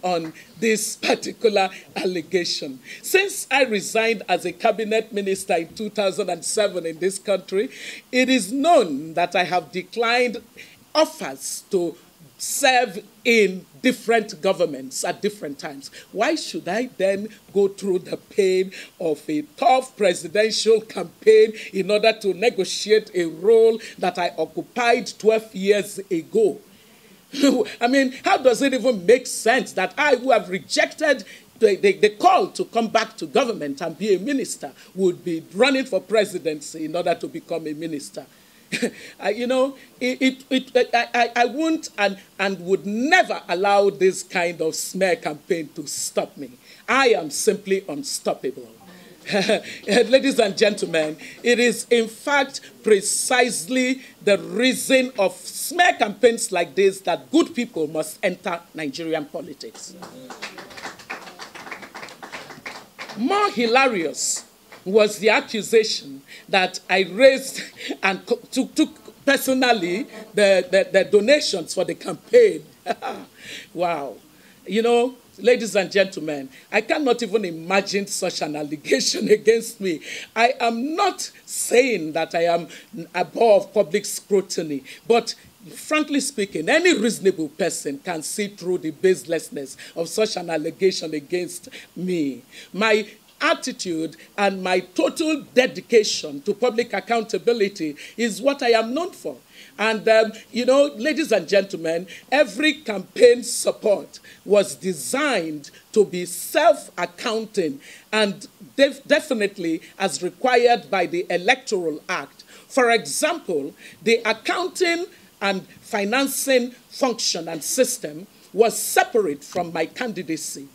on this particular allegation. Since I resigned as a cabinet minister in 2007 in this country, it is known that I have declined offers to serve in different governments at different times. Why should I then go through the pain of a tough presidential campaign in order to negotiate a role that I occupied 12 years ago? I mean, how does it even make sense that I, who have rejected the call to come back to government and be a minister, would be running for presidency in order to become a minister? You know, I won't and would never allow this kind of smear campaign to stop me. I am simply unstoppable. Ladies and gentlemen, it is in fact precisely the reason of smear campaigns like this that good people must enter Nigerian politics. More hilarious was the accusation that I raised and took personally the donations for the campaign. Wow. You know, ladies and gentlemen, I cannot even imagine such an allegation against me. I am not saying that I am above public scrutiny, but frankly speaking, any reasonable person can see through the baselessness of such an allegation against me. My attitude and my total dedication to public accountability is what I am known for. And, you know, ladies and gentlemen, every campaign support was designed to be self-accounting and definitely as required by the Electoral Act. For example, the accounting and financing function and system was separate from my candidacy.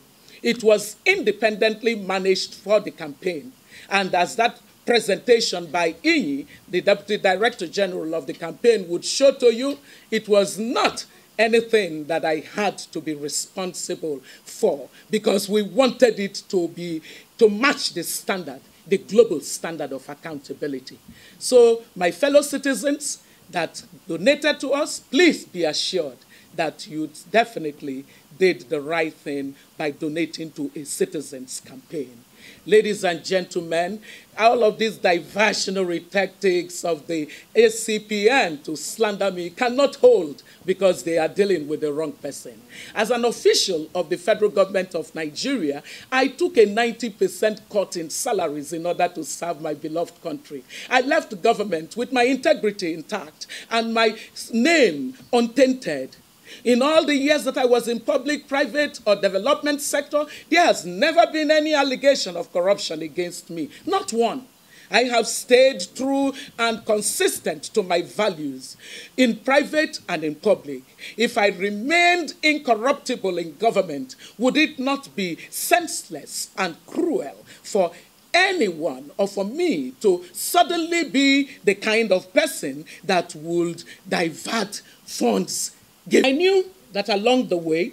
It was independently managed for the campaign. And as that presentation by Iyi, the Deputy Director General of the campaign, would show to you, it was not anything that I had to be responsible for, because we wanted it to match the standard, the global standard of accountability. So my fellow citizens that donated to us, please be assured that you definitely did the right thing by donating to a citizens' campaign. Ladies and gentlemen, all of these diversionary tactics of the ACPN to slander me cannot hold because they are dealing with the wrong person. As an official of the federal government of Nigeria, I took a 90% cut in salaries in order to serve my beloved country. I left government with my integrity intact and my name untainted. In all the years that I was in public, private, or development sector, there has never been any allegation of corruption against me. Not one. I have stayed true and consistent to my values in private and in public. If I remained incorruptible in government, would it not be senseless and cruel for anyone or for me to suddenly be the kind of person that would divert funds? I knew that along the way,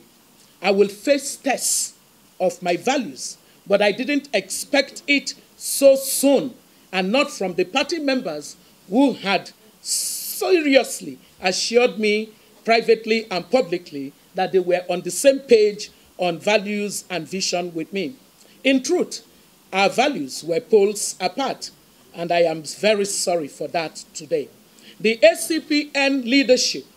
I will face tests of my values, but I didn't expect it so soon, and not from the party members who had seriously assured me privately and publicly that they were on the same page on values and vision with me. In truth, our values were poles apart, and I am very sorry for that today. The ACPN leadership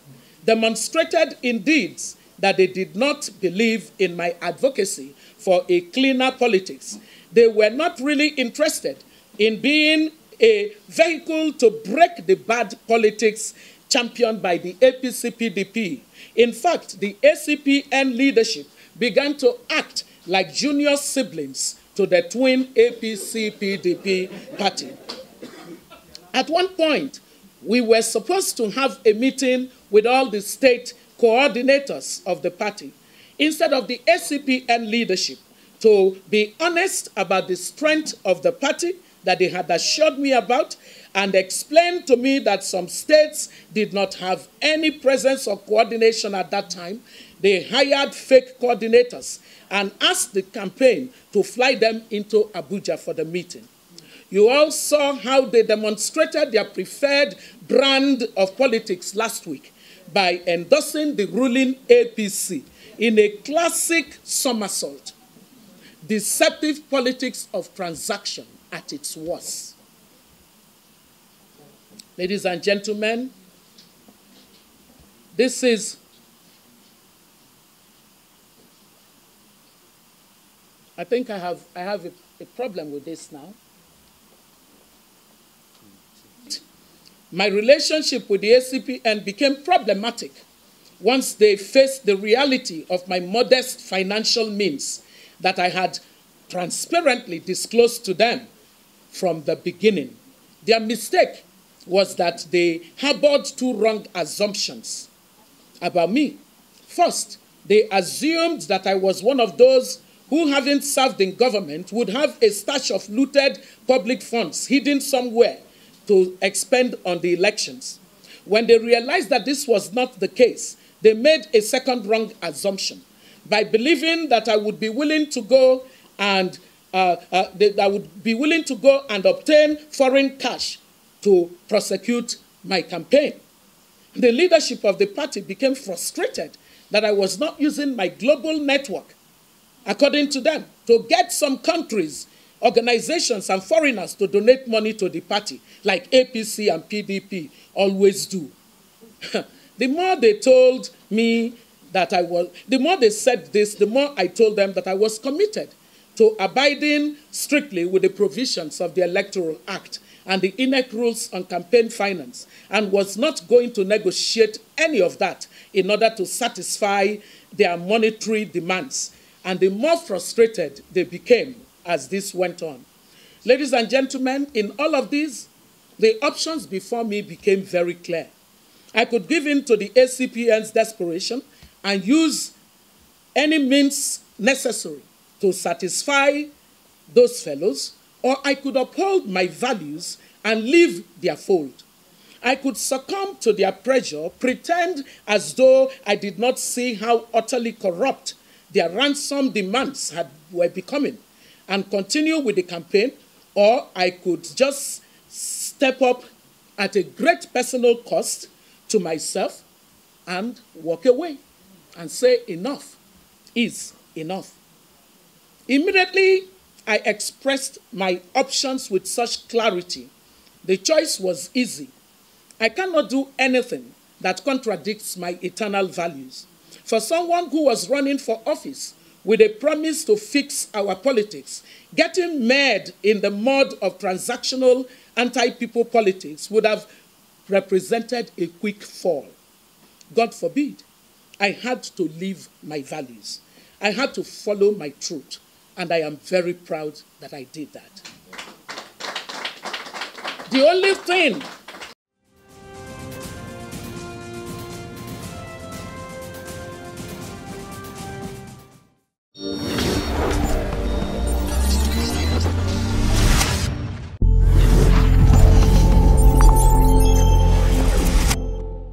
demonstrated in deeds that they did not believe in my advocacy for a cleaner politics. They were not really interested in being a vehicle to break the bad politics championed by the APC-PDP. In fact, the ACPN leadership began to act like junior siblings to the twin APC-PDP party. At one point, we were supposed to have a meeting with all the state coordinators of the party. Instead of the ACPN leadership to be honest about the strength of the party that they had assured me about and explained to me that some states did not have any presence or coordination at that time, they hired fake coordinators and asked the campaign to fly them into Abuja for the meeting. You all saw how they demonstrated their preferred brand of politics last week by endorsing the ruling APC in a classic somersault. Deceptive politics of transaction at its worst. Ladies and gentlemen, this is, I think I have a problem with this now. My relationship with the ACPN became problematic once they faced the reality of my modest financial means that I had transparently disclosed to them from the beginning. Their mistake was that they harbored two wrong assumptions about me. First, they assumed that I was one of those who, having served in government, would have a stash of looted public funds hidden somewhere to expend on the elections. When they realized that this was not the case, they made a second wrong assumption by believing that I would be willing to go and obtain foreign cash to prosecute my campaign. The leadership of the party became frustrated that I was not using my global network, according to them, to get some countries, organizations, and foreigners to donate money to the party, like APC and PDP always do. The more they told me that the more they said this, the more I told them that I was committed to abiding strictly with the provisions of the Electoral Act and the INEC rules on campaign finance, and was not going to negotiate any of that in order to satisfy their monetary demands. And the more frustrated they became as this went on. Ladies and gentlemen, in all of these, the options before me became very clear. I could give in to the ACPN's desperation and use any means necessary to satisfy those fellows, or I could uphold my values and leave their fold. I could succumb to their pressure, pretend as though I did not see how utterly corrupt their ransom demands were becoming, and continue with the campaign, or I could just step up at a great personal cost to myself and walk away and say enough is enough. Immediately, I expressed my options with such clarity. The choice was easy. I cannot do anything that contradicts my eternal values. For someone who was running for office with a promise to fix our politics, getting mired in the mud of transactional anti-people politics would have represented a quick fall. God forbid. I had to live my values. I had to follow my truth, and I am very proud that I did that. The only thing